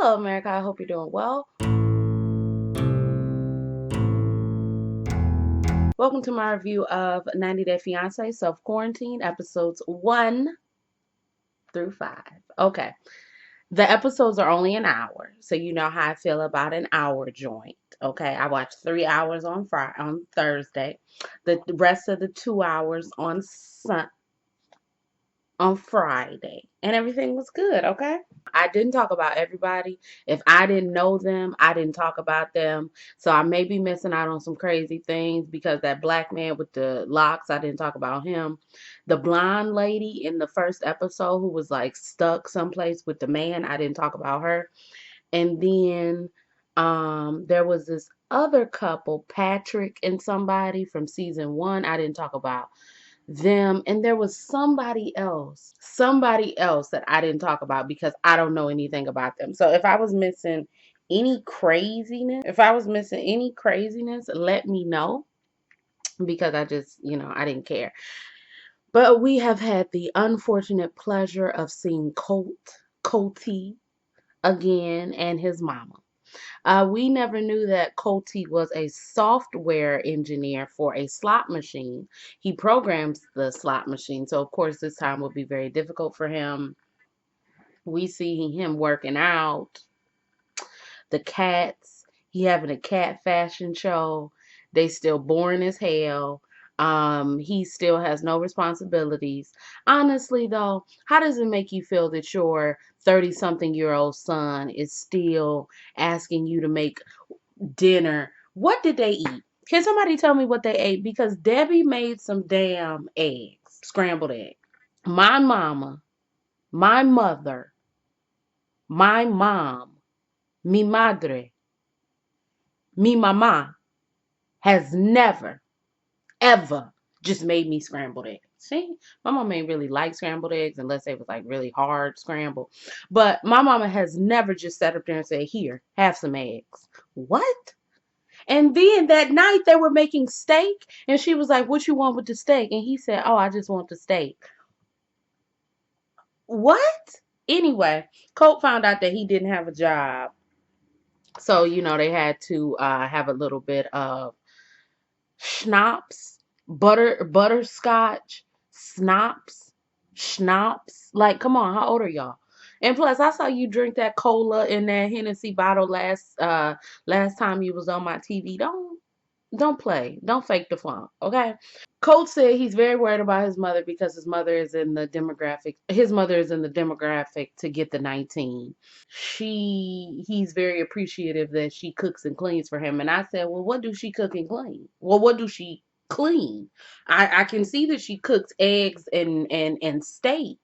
Hello, America. I hope you're doing well. Welcome to my review of 90 Day Fiance Self Quarantine, episodes 1 through 5. Okay. The episodes are only an hour, so you know how I feel about an hour joint. Okay, I watched 3 hours on Thursday, the rest of the 2 hours on Friday, and everything was good. Okay. I didn't talk about everybody. If I didn't know them, I didn't talk about them. So I may be missing out on some crazy things because that black man with the locks, I didn't talk about him. The blonde lady in the first episode who was like stuck someplace with the man, I didn't talk about her. And then there was this other couple, Patrick and somebody from season 1, I didn't talk about them. And there was somebody else that I didn't talk about because I don't know anything about them. So if I was missing any craziness, let me know because I just, I didn't care. But we have had the unfortunate pleasure of seeing Colty again and his mama. We never knew that Colty was a software engineer for a slot machine. He programs the slot machine, so of course this time will be very difficult for him. We see him working out. The cats, he having a cat fashion show. They still boring as hell. He still has no responsibilities. Honestly, though, how does it make you feel that your 30-something-year-old son is still asking you to make dinner? What did they eat? Can somebody tell me what they ate? Because Debbie made some damn eggs, scrambled eggs. My mama, my mother, my mom, mi madre, mi mama has never, ever just made me scrambled eggs. See, my mama ain't really like scrambled eggs unless they was like really hard scrambled. But my mama has never just sat up there and said, "Here, have some eggs." What? And then that night they were making steak, and she was like, "What you want with the steak?" And he said, "Oh, I just want the steak." What? Anyway, Colt found out that he didn't have a job. So, they had to have a little bit of schnapps, butterscotch, schnapps. Like, come on, how old are y'all? And plus, I saw you drink that cola in that Hennessy bottle last time you was on my TV. Don't play. Don't fake the funk, okay? Colt said he's very worried about his mother because his mother is in the demographic. His mother is in the demographic to get the 19. He's very appreciative that she cooks and cleans for him. And I said, well, what do she cook and clean? Well, what do she clean? I can see that she cooks eggs and steak,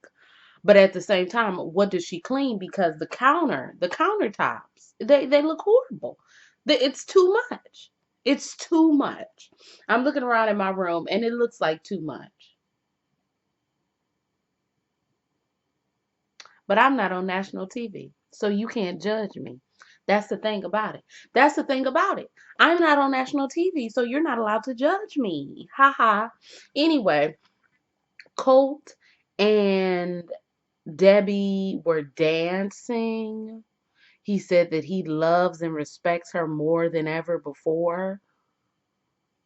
but at the same time, what does she clean? Because the countertops, they look horrible. It's too much. It's too much. I'm looking around in my room and it looks like too much. But I'm not on national TV, so you can't judge me. That's the thing about it. That's the thing about it. I'm not on national TV, so you're not allowed to judge me. Ha ha. Anyway, Colt and Debbie were dancing. He said that he loves and respects her more than ever before.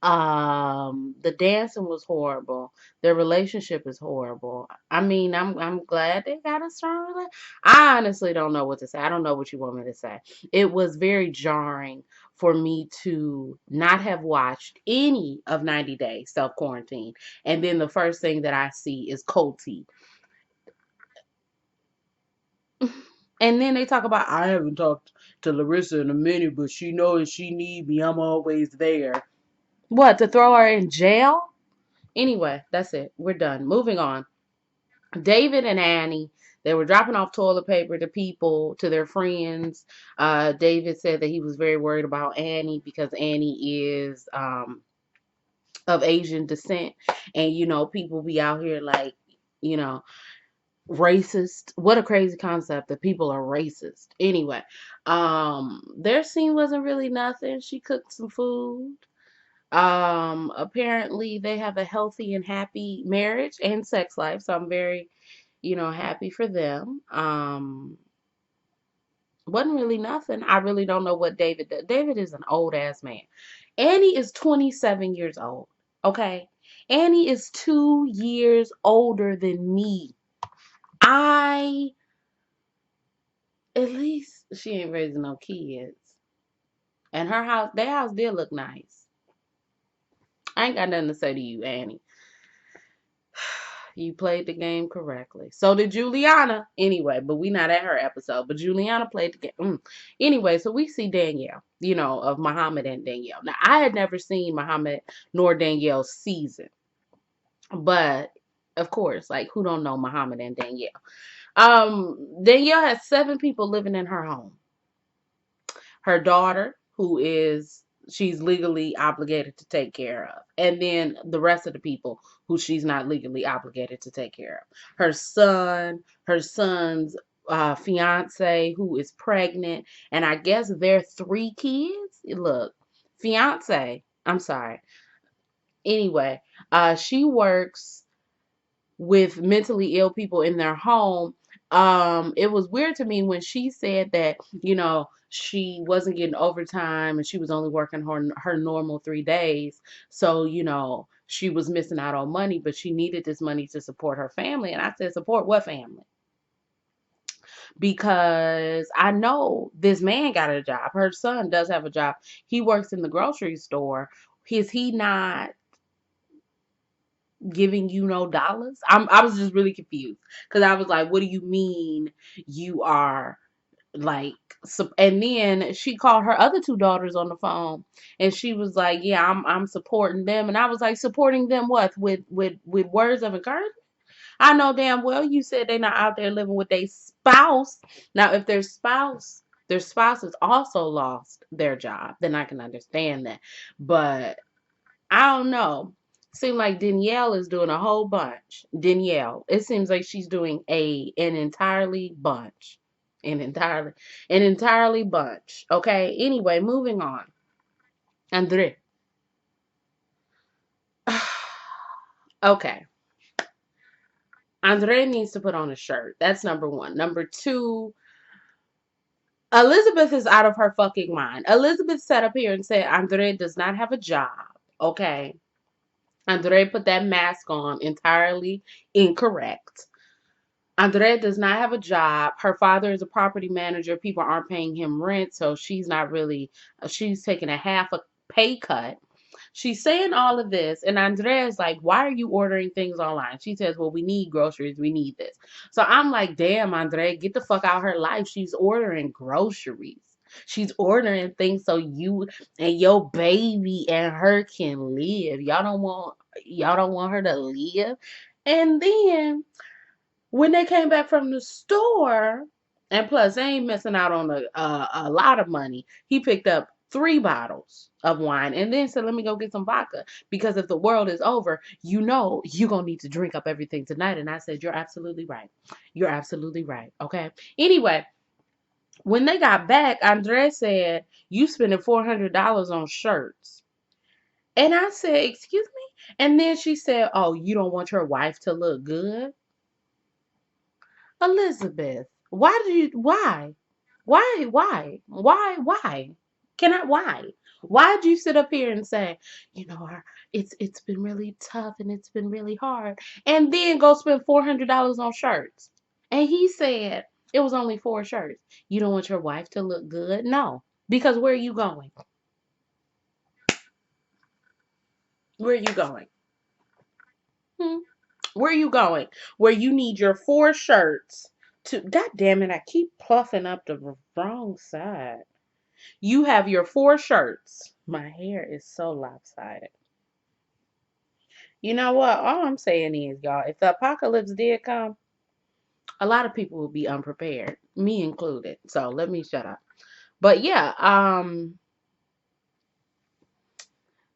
The dancing was horrible. Their relationship is horrible. I mean, I'm glad they got a strong relationship. I honestly don't know what to say. I don't know what you want me to say. It was very jarring for me to not have watched any of 90 Days Self Quarantine, and then the first thing that I see is Colty. And then they talk about, I haven't talked to Larissa in a minute, but she knows she need me. I'm always there. What, to throw her in jail? Anyway, that's it. We're done. Moving on. David and Annie, they were dropping off toilet paper to people, to their friends. David said that he was very worried about Annie because Annie is of Asian descent. And, people be out here like, you know, racist. What a crazy concept that people are racist. Anyway, their scene wasn't really nothing. She cooked some food. Apparently they have a healthy and happy marriage and sex life, so I'm very, happy for them. Wasn't really nothing. I really don't know what David does. David is an old ass man. Annie is 27 years old. Okay? Annie is 2 years older than me. I, at least she ain't raising no kids. And her house, their house did look nice. I ain't got nothing to say to you, Annie. You played the game correctly. So did Juliana. Anyway, but we not at her episode. But Juliana played the game. Anyway, so we see Danielle, of Muhammad and Danielle. Now, I had never seen Muhammad nor Danielle's season. But, of course, like, who don't know Muhammad and Danielle? Danielle has 7 people living in her home. Her daughter, she's legally obligated to take care of, and then the rest of the people who she's not legally obligated to take care of. Her son's fiance, who is pregnant, and I guess they're 3 kids. Look, fiance, I'm sorry. Anyway, she works with mentally ill people in their home. It was weird to me when she said that, she wasn't getting overtime and she was only working her normal 3 days. So, she was missing out on money, but she needed this money to support her family. And I said, support what family? Because I know this man got a job. Her son does have a job. He works in the grocery store. Is he not giving you no dollars? I was just really confused because I was like, what do you mean you are like? And then she called her other 2 daughters on the phone, and she was like, yeah, I'm supporting them. And I was like, supporting them what? With words of encouragement? I know damn well you said they're not out there living with their spouse. Now, if their spouse has also lost their job, then I can understand that. But I don't know. Seems like Danielle is doing a whole bunch. Danielle, it seems like she's doing an entirely bunch. An entirely bunch. Okay. Anyway, moving on. Andre. Okay. Andre needs to put on a shirt. That's number 1. Number 2, Elizabeth is out of her fucking mind. Elizabeth sat up here and said Andre does not have a job. Okay. Andre put that mask on entirely incorrect. Andrea does not have a job. Her father is a property manager. People aren't paying him rent, so she's taking a half a pay cut. She's saying all of this, and Andrea's like, why are you ordering things online? She says, well, we need groceries. We need this. So I'm like, damn, Andrea, get the fuck out of her life. She's ordering groceries. She's ordering things so you and your baby and her can live. Y'all don't want her to live. And then when they came back from the store, and plus they ain't missing out on a lot of money. He picked up 3 bottles of wine and then said, "Let me go get some vodka because if the world is over, you're gonna need to drink up everything tonight." And I said, "You're absolutely right. You're absolutely right." Okay. Anyway, when they got back, Andrea said, "You spending $400 on shirts." And I said, "Excuse me?" And then she said, "Oh, you don't want your wife to look good?" Elizabeth, why? Why'd you sit up here and say, it's been really tough and it's been really hard, and then go spend $400 on shirts? And he said it was only 4 shirts. You don't want your wife to look good? No, because where are you going? Where are you going? Hmm? Where are you going? Where you need your 4 shirts to, God damn it, I keep puffing up the wrong side. You have your 4 shirts. My hair is so lopsided. You know what? All I'm saying is, y'all, if the apocalypse did come, a lot of people would be unprepared, me included. So let me shut up. But yeah,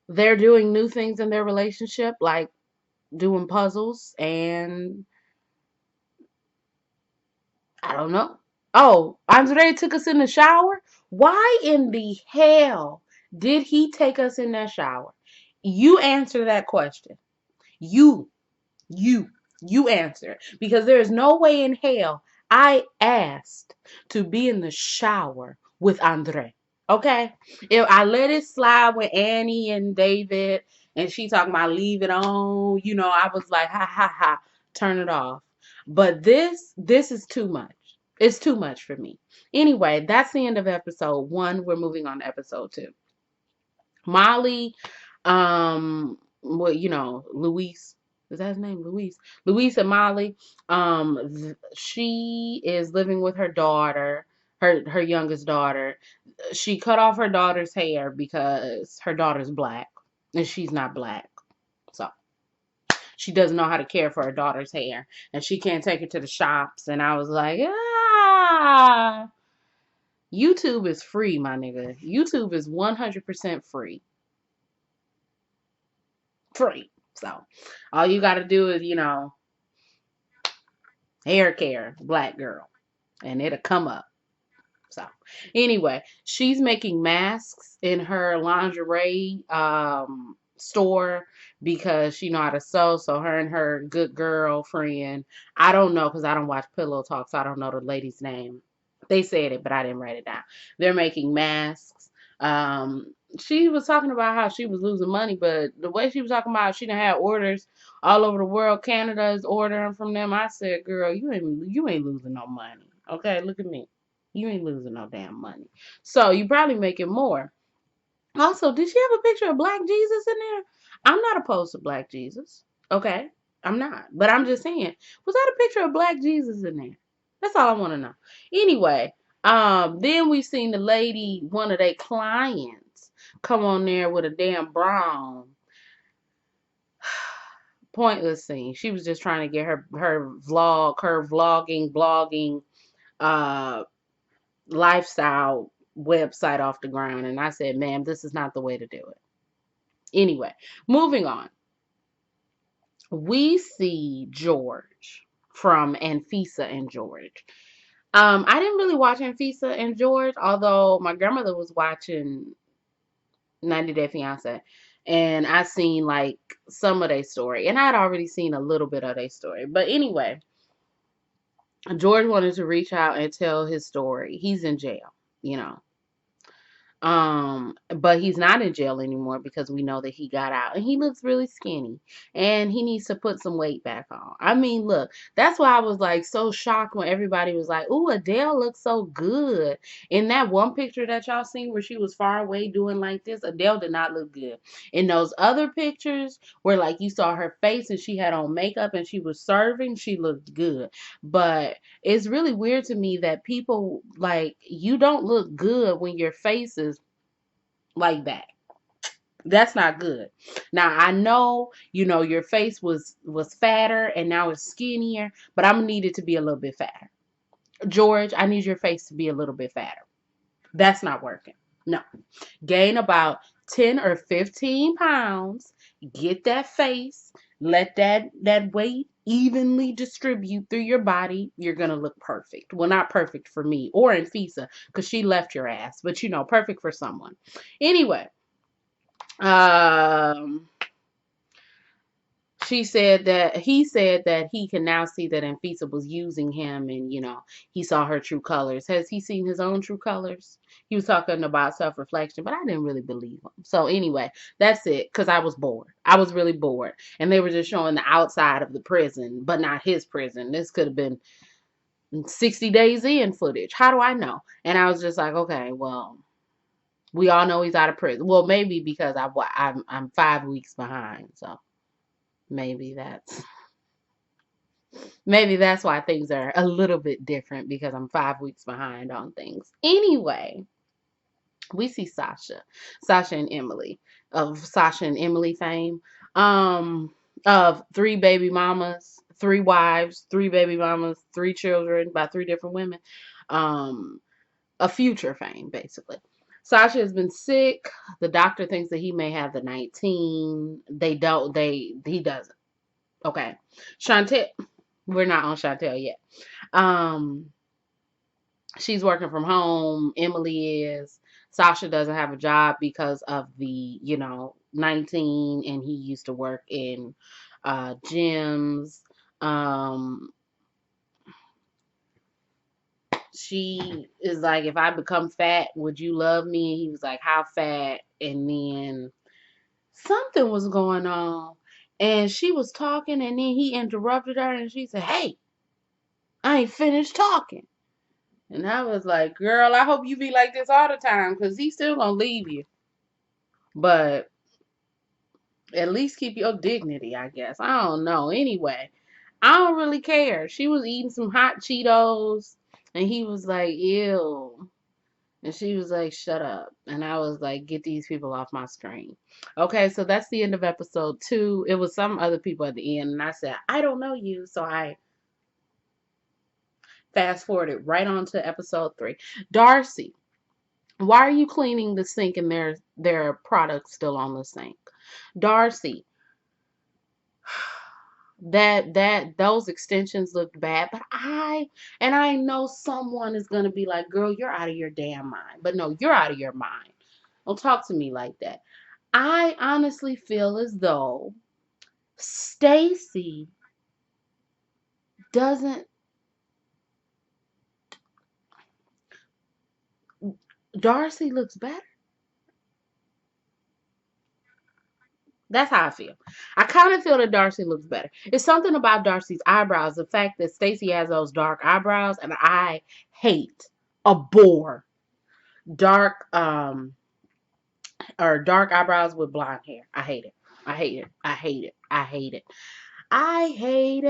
they're doing new things in their relationship, like doing puzzles, and I don't know. Oh, Andre took us in the shower? Why in the hell did he take us in that shower? You answer that question. You, you, you answer. Because there is no way in hell I asked to be in the shower with Andre. Okay? If I let it slide with Annie and David and she talking about leave it on, I was like, ha ha ha, turn it off. But this is too much. It's too much for me. Anyway, that's the end of episode 1. We're moving on to episode 2. Molly, Luis, is that his name? Luis and Molly, she is living with her daughter, her youngest daughter. She cut off her daughter's hair because her daughter's black and she's not black. So she doesn't know how to care for her daughter's hair and she can't take it to the shops. And I was like, YouTube is free, my nigga. YouTube is 100% free. Free. So all you got to do is, hair care, black girl, and it'll come up. So anyway, she's making masks in her lingerie store because she know how to sew. So her and her good girlfriend, I don't know because I don't watch Pillow Talk, so I don't know the lady's name. They said it, but I didn't write it down. They're making masks. She was talking about how she was losing money, but the way she was talking about she done had orders all over the world. Canada is ordering from them. I said, girl, you ain't losing no money. Okay, look at me. You ain't losing no damn money. So you probably making more. Also, did she have a picture of Black Jesus in there? I'm not opposed to Black Jesus. Okay? I'm not. But I'm just saying, was that a picture of Black Jesus in there? That's all I want to know. Anyway, then we seen the lady, one of their clients, come on there with a damn brown. Pointless scene. She was just trying to get her blogging, uh lifestyle website off the ground. And I said, ma'am, this is not the way to do it. Anyway, moving on. We see George from Anfisa and George. I didn't really watch Anfisa and George, although my grandmother was watching 90 Day Fiance. And I seen like some of their story. And I'd already seen a little bit of their story. But anyway, George wanted to reach out and tell his story. He's in jail, you know. But he's not in jail anymore because we know that he got out and he looks really skinny and he needs to put some weight back on. I mean, look, that's why I was like so shocked when everybody was like, "Ooh, Adele looks so good." In that one picture that y'all seen where she was far away doing like this, Adele did not look good. In those other pictures where like you saw her face and she had on makeup and she was serving, she looked good. But it's really weird to me that people like you don't look good when your face is like that. That's not good. Now I know, your face was fatter and now it's skinnier, but I'm gonna need it to be a little bit fatter. George, I need your face to be a little bit fatter. That's not working. No. Gain about 10 or 15 pounds, get that face, let that weight evenly distribute through your body. You're gonna look perfect. Well, not perfect for me or in Fisa because she left your ass, but perfect for someone. Anyway, um he said that he can now see that Anfisa was using him and he saw her true colors. Has he seen his own true colors? He was talking about self-reflection, but I didn't really believe him. So anyway, that's it, because I was bored. I was really bored. And they were just showing the outside of the prison, but not his prison. This could have been 60 days in footage. How do I know? And I was just like, okay, well, we all know he's out of prison. Well, maybe because I'm 5 weeks behind, so maybe that's why things are a little bit different because I'm 5 weeks behind on things. Anyway, we see Sasha and Emily of Sasha and Emily fame, of 3 baby mamas, 3 wives, 3 baby mamas, 3 children by 3 different women, a future fame basically. Sasha has been sick. The doctor thinks that he may have the 19. He doesn't. Okay. Chantel, we're not on Chantel yet. Um, she's working from home. Emily is. Sasha doesn't have a job because of the, 19, and he used to work in gyms. Um, She is like, if I become fat, would you love me? And he was like, how fat? And then something was going on. And she was talking, and then he interrupted her, and she said, hey, I ain't finished talking. And I was like, girl, I hope you be like this all the time, because he's still going to leave you. But at least keep your dignity, I guess. I don't know. Anyway, I don't really care. She was eating some hot Cheetos, and he was like, ew. And she was like, shut up. And I was like, get these people off my screen. Okay, so that's the end of episode 2. It was some other people at the end, and I said, I don't know you. So I fast forwarded right on to episode 3. Darcy, why are you cleaning the sink and their products still on the sink? Darcy, that those extensions looked bad, but I know someone is gonna be like, girl, you're out of your damn mind. But no, you're out of your mind. Don't talk to me like that. I honestly feel as though Stacy doesn't. Darcy looks better. That's how I feel. I kind of feel that Darcy looks better. It's something about Darcy's eyebrows. The fact that Stacy has those dark eyebrows, and I hate, abhor dark or dark eyebrows with blonde hair. I hate it. I hate it. I hate it. I hate it. I hate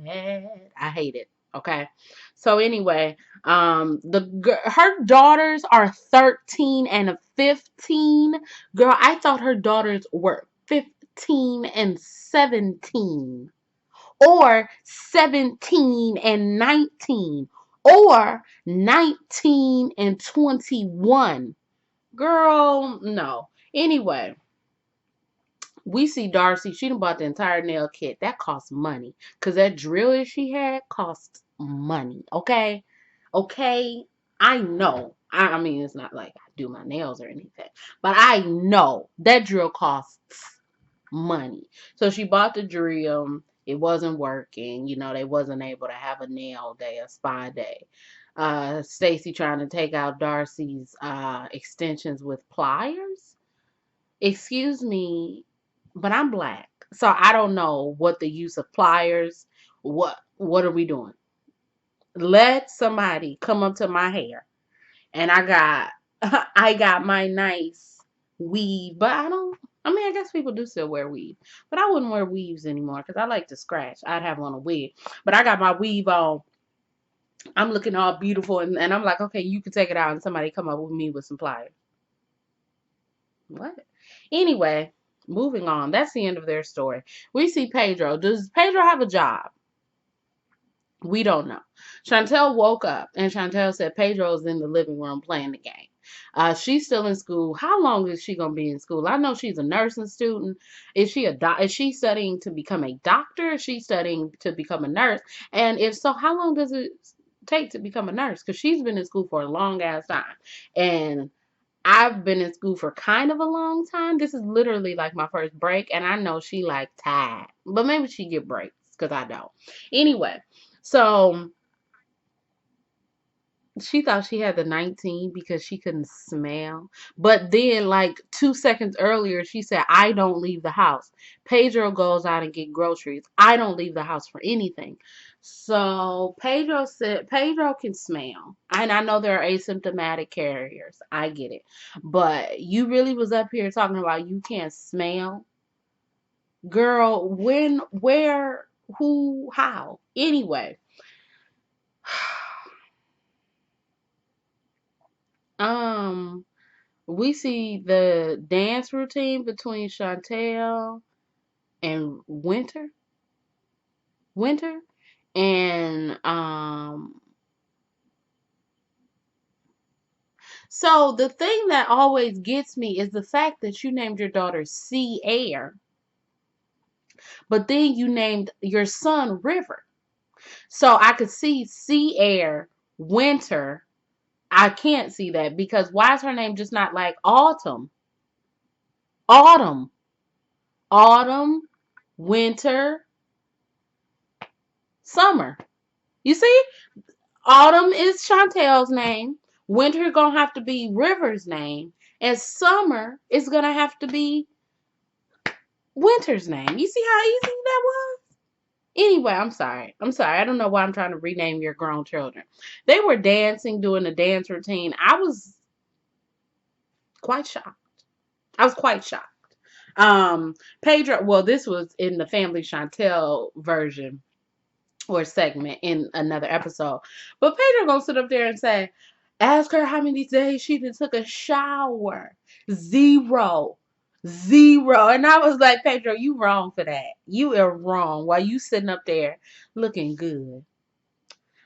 it. I hate it. Okay. So anyway, her daughters are 13 and 15. Girl, I thought her daughters were 15 and 17, or 17 and 19, or 19 and 21. Girl, no. Anyway, we see Darcy. She done bought the entire nail kit. That costs money. Because that drill that she had costs money. Okay? Okay? I know. I mean, it's not like I do my nails or anything. But I know that drill costs money. So she bought the drill. It wasn't working. You know, they wasn't able to have a nail day, a spa day. Stacy trying to take out Darcy's extensions with pliers. Excuse me, but I'm black. So I don't know what the use of pliers. What are we doing? Let somebody come up to my hair, and I got I got my nice weave, but I mean, I guess people do still wear weave, but I wouldn't wear weaves anymore because I like to scratch. I'd have on a wig, but I got my weave on. I'm looking all beautiful, and I'm like, okay, you can take it out, and somebody come up with me with some pliers. What? Anyway, moving on. That's the end of their story. We see Pedro. Does Pedro have a job? We don't know. Chantel woke up, and Chantel said Pedro's in the living room playing the game. She's still in school. How long is she gonna be in school? I know she's a nursing student. Is she is she studying to become a doctor? Is she studying to become a nurse? And if so, how long does it take to become a nurse? Because she's been in school for a long ass time. And I've been in school for kind of a long time. This is literally like my first break, and I know she like tired, but maybe she get breaks because I don't. Anyway, so she thought she had the 19 because she couldn't smell. But then, like 2 seconds earlier, she said, I don't leave the house. Pedro goes out and get groceries. I don't leave the house for anything. So Pedro said Pedro can smell. And I know there are asymptomatic carriers. I get it. But you really was up here talking about you can't smell. Girl, when, where, who, how? Anyway. Um we see the dance routine between Chantel and Winter, and so the thing that always gets me is the fact that you named your daughter Sea Air, but then you named your son River. So I could see Sea Air, Winter. I can't see that because why is her name just not like Autumn? Autumn, Autumn, Winter, Summer. You see, autumn is Chantel's name. Winter gonna have to be River's name, and summer is gonna have to be Winter's name. You see how easy that was? Anyway, I'm sorry. I'm sorry. I don't know why I'm trying to rename your grown children. They were dancing, doing a dance routine. I was quite shocked. I was quite shocked. Pedro, well, this was in the Family Chantel version or segment in another episode. But Pedro gonna sit up there and say, ask her how many days she done took a shower. Zero. Zero. And I was like, Pedro, you wrong for that. You are wrong. While you sitting up there looking good.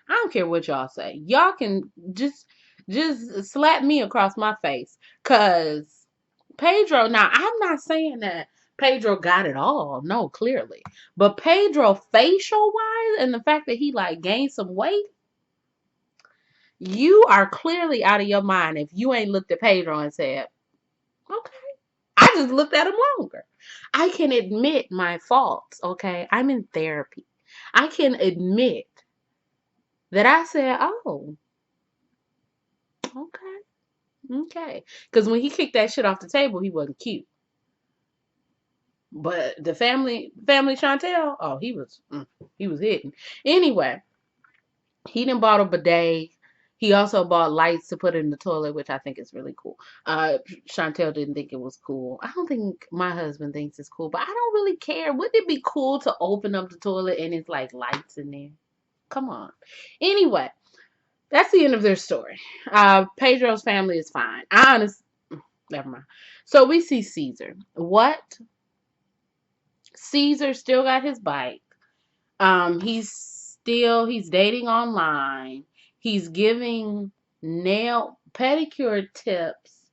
I don't care what y'all say. Y'all can just slap me across my face. Cause Pedro, now I'm not saying that Pedro got it all. No, clearly. But Pedro facial wise and the fact that he like gained some weight, you are clearly out of your mind if you ain't looked at Pedro and said, okay. I just looked at him longer. I can admit my faults, okay? I'm in therapy. I can admit that I said, oh, okay. Okay. Because when he kicked that shit off the table, he wasn't cute. But the family Chantel, oh, he was hitting. Anyway, he done bought a bidet. He also bought lights to put in the toilet, which I think is really cool. Chantel didn't think it was cool. I don't think my husband thinks it's cool, but I don't really care. Wouldn't it be cool to open up the toilet and it's like lights in there? Come on. Anyway, that's the end of their story. Pedro's family is fine. Never mind. So we see Caesar. What? Caesar still got his bike. He's dating online. He's giving nail pedicure tips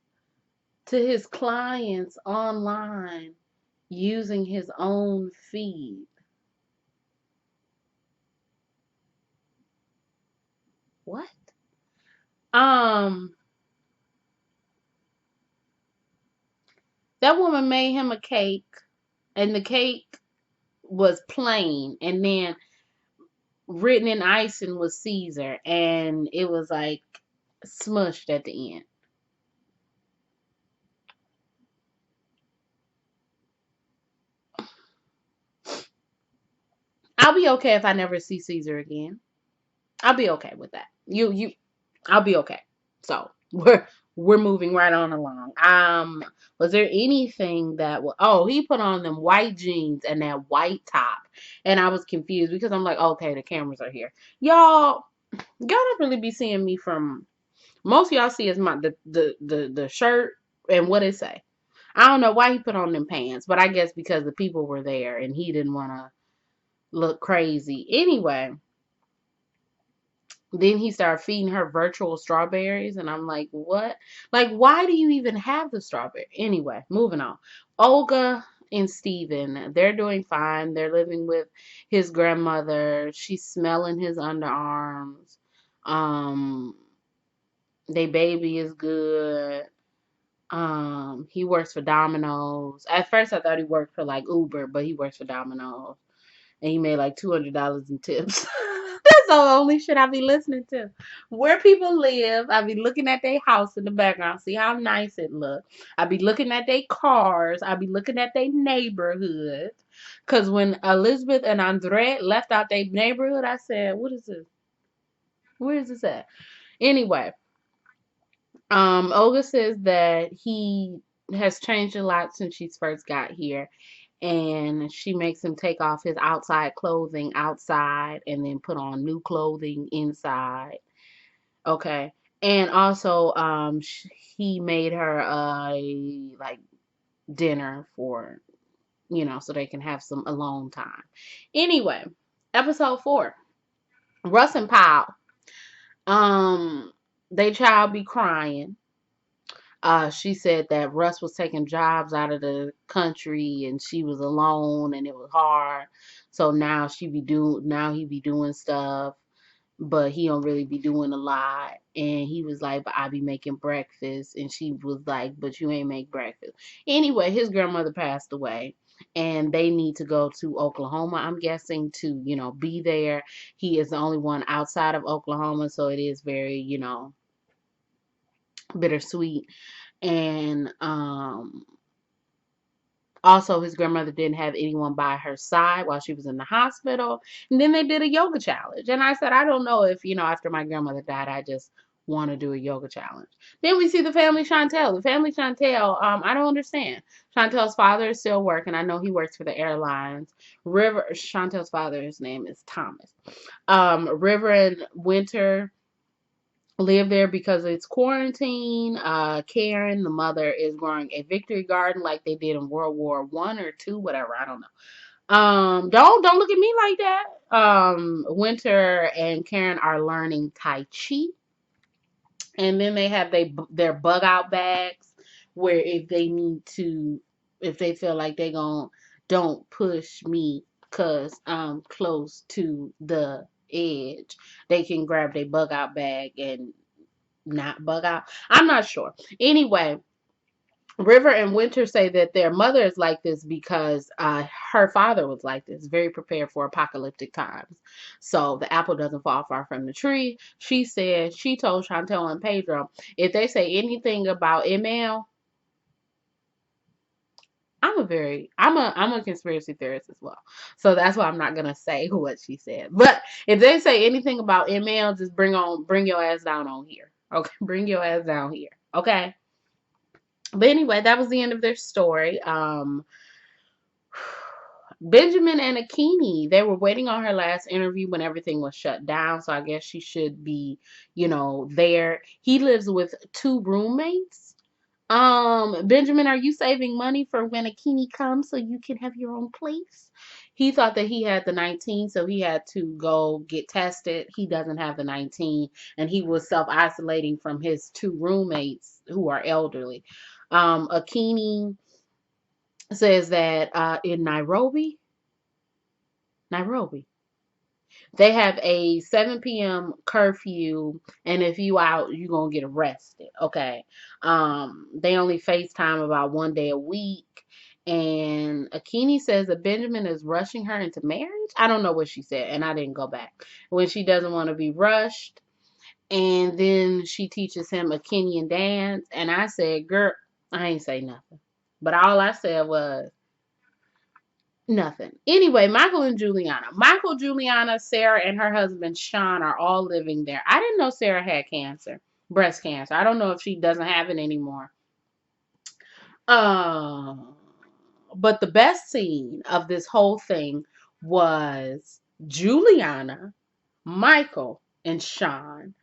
to his clients online using his own feed. What? Um, that woman made him a cake, and the cake was plain, and then written in icing was Caesar, and it was like smushed at the end. I'll be okay if I never see Caesar again. I'll be okay with that. I'll be okay. So we're moving right on along. Was there anything that he put on them white jeans and that white top, and I was confused because I'm like, okay, the cameras are here, y'all don't really be seeing me from. Most of y'all see is the shirt and what it say. I don't know why he put on them pants, but I guess because the people were there and he didn't want to look crazy. Anyway, then he started feeding her virtual strawberries, and I'm like, what? Like, why do you even have the strawberry? Anyway, moving on. Olga and Steven, they're doing fine. They're living with his grandmother. She's smelling his underarms. Um, they baby is good. He works for Domino's. At first I thought he worked for like Uber, but he works for Domino's. And he made like $200 in tips. That's the only shit I be listening to. Where people live, I be looking at their house in the background, see how nice it look. I be looking at their cars. I be looking at their neighborhood. Cause when Elizabeth and Andre left out their neighborhood, I said, "What is this? Where is this at?" Anyway, Olga says that he has changed a lot since she first got here, and she makes him take off his outside clothing outside and then put on new clothing inside. Okay. And also he made her a like dinner for, so they can have some alone time. Anyway, episode 4. Russ and Powell. They child be crying. She said that Russ was taking jobs out of the country and she was alone and it was hard. So now he be doing stuff. but he don't really be doing a lot. And he was like, but I be making breakfast. And she was like, but you ain't make breakfast. Anyway, his grandmother passed away. And they need to go to Oklahoma, I'm guessing, to, be there. He is the only one outside of Oklahoma, so it is very, bittersweet. And also, his grandmother didn't have anyone by her side while she was in the hospital. And then they did a yoga challenge. And I said, I don't know if, after my grandmother died, I just want to do a yoga challenge. Then we see the family Chantel. The family Chantel, I don't understand. Chantel's father is still working. I know he works for the airlines. Chantel's father, his name is Thomas. River and Winter live there because it's quarantine. Karen, the mother, is growing a victory garden like they did in World War I or II, whatever. I don't know. Don't look at me like that. Winter and Karen are learning Tai Chi, and then they have their bug out bags where if they feel like they don't push me cause I'm close to the edge, they can grab their bug out bag and not bug out. I'm not sure. Anyway, River and Winter say that their mother is like this because her father was like this, very prepared for apocalyptic times. So the apple doesn't fall far from the tree. She told Chantel and Pedro, if they say anything about ML, I'm a conspiracy theorist as well. So that's why I'm not gonna say what she said. But if they say anything about ML, just bring your ass down on here. Okay, bring your ass down here. Okay. But anyway, that was the end of their story. Benjamin and Akini, they were waiting on her last interview when everything was shut down. So I guess she should be, there. He lives with two roommates. Benjamin, are you saving money for when Akini comes so you can have your own place? He thought that he had the 19, so he had to go get tested. He doesn't have the 19, and he was self-isolating from his two roommates who are elderly. Akini says that in Nairobi, they have a 7 p.m. curfew, and if you out, you're gonna get arrested. Okay. They only FaceTime about one day a week. And Akini says that Benjamin is rushing her into marriage. I don't know what she said, and I didn't go back. When she doesn't want to be rushed. And then she teaches him a Kenyan dance. And I said, girl, I ain't say nothing. But all I said was, nothing. Anyway, Michael, Juliana, Sarah, and her husband Sean are all living there. I didn't know Sarah had cancer, breast cancer. I don't know if she doesn't have it anymore. Uh, but the best scene of this whole thing was Juliana, Michael, and Sean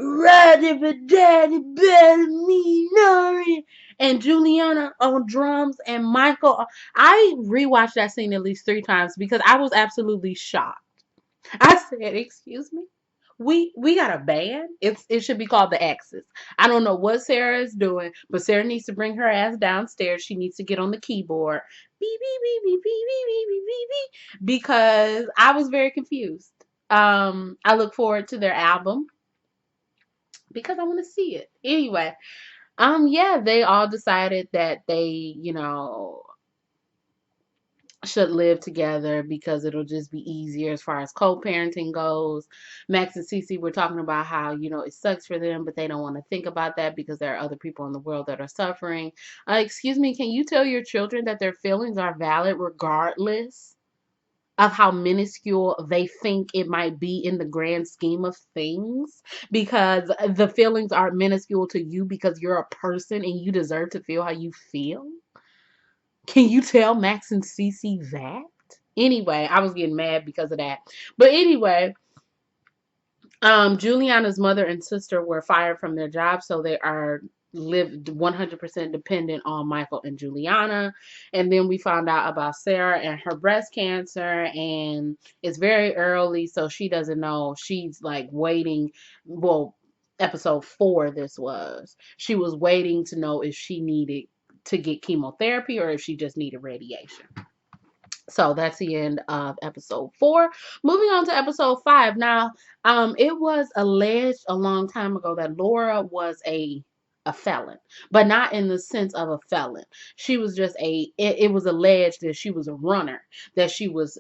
riding for daddy better me Nori. And Juliana on drums and Michael. I rewatched that scene at least 3 times because I was absolutely shocked. I said, "Excuse me, we got a band. It should be called the X's. I don't know what Sarah is doing, but Sarah needs to bring her ass downstairs. She needs to get on the keyboard, beep beep beep beep beep beep beep beep beep beep, because I was very confused. I look forward to their album because I want to see it. Anyway, yeah, they all decided that they, should live together because it'll just be easier as far as co-parenting goes. Max and Cece were talking about how, it sucks for them, but they don't want to think about that because there are other people in the world that are suffering. Excuse me, can you tell your children that their feelings are valid regardless of how minuscule they think it might be in the grand scheme of things, because the feelings are minuscule to you because you're a person and you deserve to feel how you feel? Can you tell Max and Cece that? Anyway, I was getting mad because of that. But anyway, Juliana's mother and sister were fired from their jobs, so they are lived 100% dependent on Michael and Juliana. And then we found out about Sarah and her breast cancer, and it's very early, so she doesn't know. She's like waiting. Well, episode 4, this was. She was waiting to know if she needed to get chemotherapy or if she just needed radiation. So that's the end of episode 4. Moving on to episode 5. Now, it was alleged a long time ago that Laura was a felon, but not in the sense of a felon. She was just it was alleged that she was a runner, that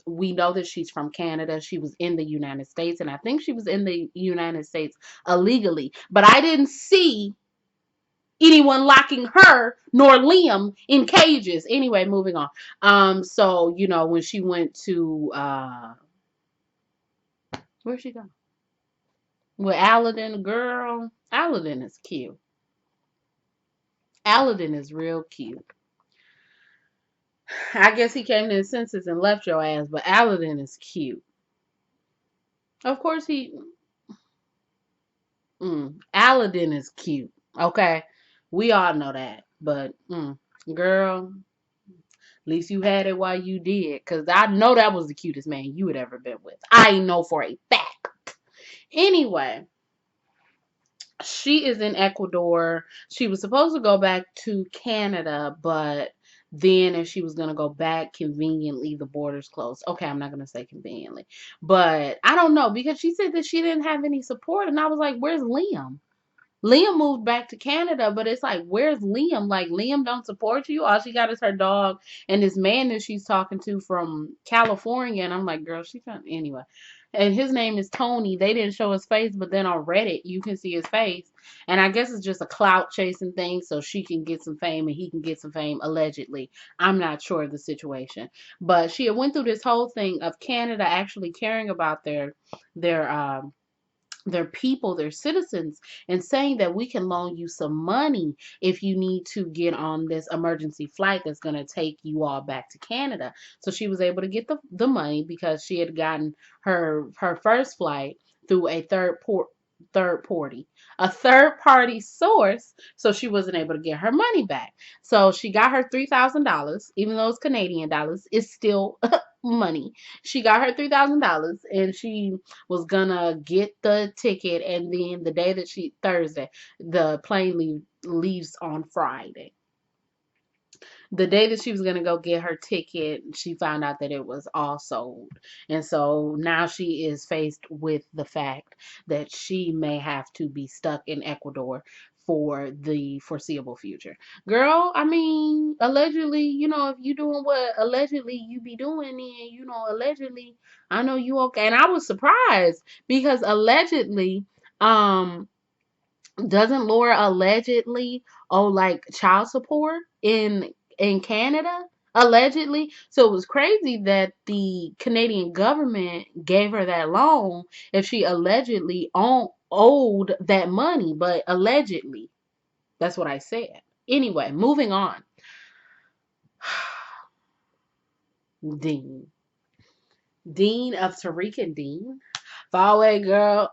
we know that she's from Canada. She was in the United States, and I think she was in the United States illegally. But I didn't see anyone locking her nor Liam in cages. Anyway, moving on. So when she went to where'd she go? With Aladdin, girl. Aladdin is cute. Aladdin is real cute. I guess he came to his senses and left your ass, but Aladdin is cute. Of course Aladdin is cute. Okay, we all know that, but girl, at least you had it while you did, because I know that was the cutest man you had ever been with. I know for a fact. Anyway, she is in Ecuador. She was supposed to go back to Canada, but then if she was going to go back, conveniently, the borders closed. Okay, I'm not going to say conveniently, but I don't know, because she said that she didn't have any support, and I was like, where's Liam? Liam moved back to Canada, but it's like, where's Liam? Like, Liam don't support you. All she got is her dog and this man that she's talking to from California. And I'm like, girl, she's trying anyway. And his name is Tony. They didn't show his face, but then on Reddit you can see his face. And I guess it's just a clout chasing thing, so she can get some fame and he can get some fame, allegedly. I'm not sure of the situation, but she had went through this whole thing of Canada actually caring about their their people, their citizens, and saying that we can loan you some money if you need to get on this emergency flight that's going to take you all back to Canada. So she was able to get the money because she had gotten her first flight through a third party source, so she wasn't able to get her money back. So she got her $3,000, even though it's Canadian dollars, it's still money. She got her $3,000, and she was gonna get the ticket, and then the day that Thursday, the plane leaves on Friday. The day that she was going to go get her ticket, she found out that it was all sold. And so now she is faced with the fact that she may have to be stuck in Ecuador for the foreseeable future. Girl, I mean, allegedly, if you doing what allegedly you be doing, then, allegedly, I know you okay. And I was surprised because allegedly, doesn't Laura allegedly owe like child support in Canada? Allegedly. So it was crazy that the Canadian government gave her that loan if she allegedly owed that money, but allegedly. That's what I said. Anyway, moving on. Dean. Dean of Tariq and Dean. Far away girl.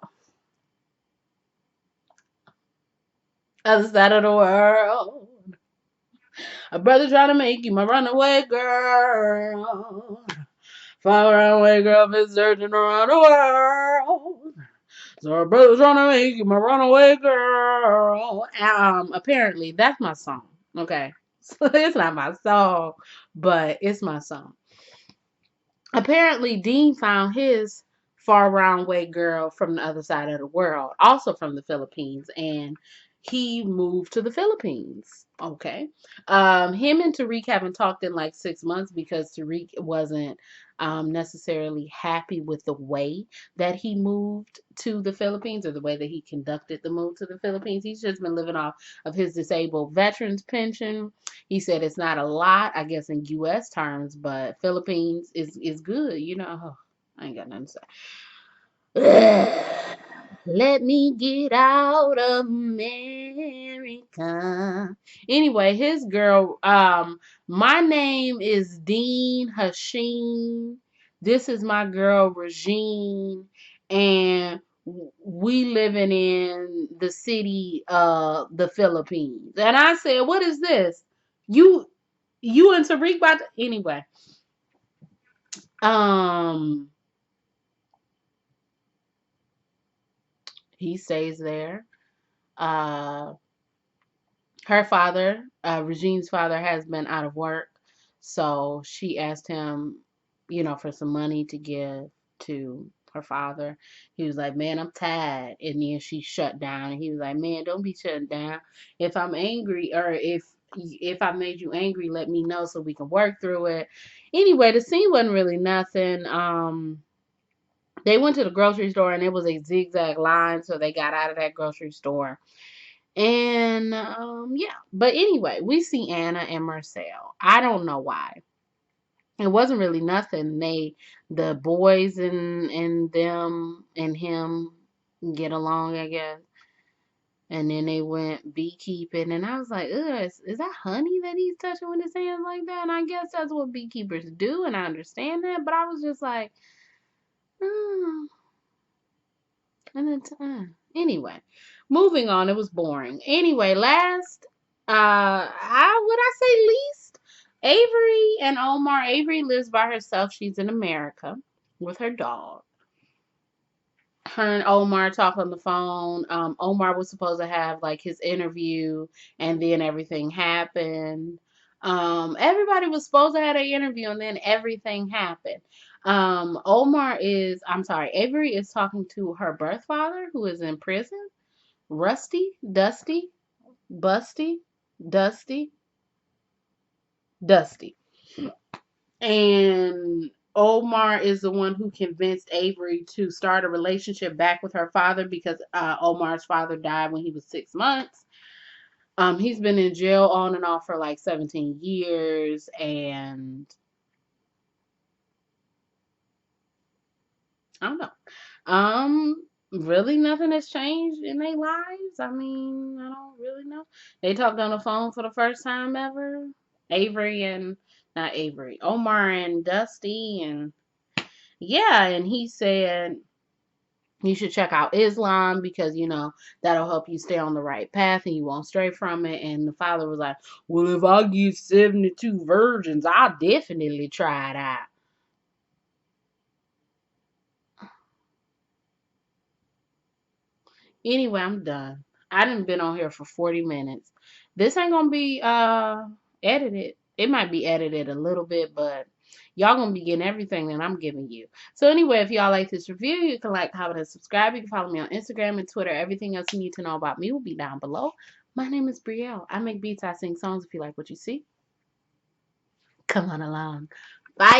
Other side of the world. A brother trying to make you my runaway girl. Far away girl been searching around the world. So a brother trying to make you my runaway girl. Apparently that's my song. Okay. So it's not my song, but it's my song. Apparently Dean found his far round way girl from the other side of the world, also from the Philippines, and he moved to the Philippines. Okay. Him and Tariq haven't talked in like 6 months because Tariq wasn't necessarily happy with the way that he moved to the Philippines or the way that he conducted the move to the Philippines. He's just been living off of his disabled veterans pension. He said it's not a lot, I guess, in U.S. terms, but Philippines is good. Oh, I ain't got nothing to say. Let me get out of America. Anyway, his girl, my name is Dean Hashim. This is my girl Regine, and we living in the city of the Philippines. And I said, what is this? You and Tariq about to, anyway. Um he stays there. Uh, her father, Regine's father, has been out of work, so she asked him. for some money to give to her father. He was like, "Man, I'm tired." And then she shut down. And he was like, "Man, don't be shutting down. If I'm angry, or if I made you angry, let me know so we can work through it." Anyway, the scene wasn't really nothing. They went to the grocery store and it was a zigzag line, so they got out of that grocery store. And yeah, but anyway, we see Anna and Marcel. I don't know why. It wasn't really nothing. The boys and them and him get along, I guess. And then they went beekeeping, and I was like, ugh, is that honey that he's touching with his hands like that? And I guess that's what beekeepers do, and I understand that. But I was just like, oh. And then, anyway, moving on. It was boring. Anyway, last, I say least, Avery and Omar. Avery lives by herself. She's in America with her dog. Her and Omar talk on the phone. Omar was supposed to have like his interview, and then everything happened. Everybody was supposed to have an interview, and then everything happened. I'm sorry, Avery is talking to her birth father, who is in prison. Busty, Dusty, Dusty. And Omar is the one who convinced Avery to start a relationship back with her father because Omar's father died when he was 6 months. He's been in jail on and off for like 17 years, and I don't know. Really nothing has changed in their lives. I mean, I don't really know. They talked on the phone for the first time ever. Avery and Not Avery, Omar and Dusty, and yeah, and he said you should check out Islam because that'll help you stay on the right path and you won't stray from it. And the father was like, "Well, if I get 72 virgins, I'll definitely try it out." Anyway, I'm done. I done been on here for 40 minutes. This ain't gonna be edited. It might be edited a little bit, but y'all gonna be getting everything that I'm giving you. So anyway, if y'all like this review, you can like, comment, and subscribe. You can follow me on Instagram and Twitter. Everything else you need to know about me will be down below. My name is Brielle. I make beats, I sing songs. If you like what you see, come on along. Bye.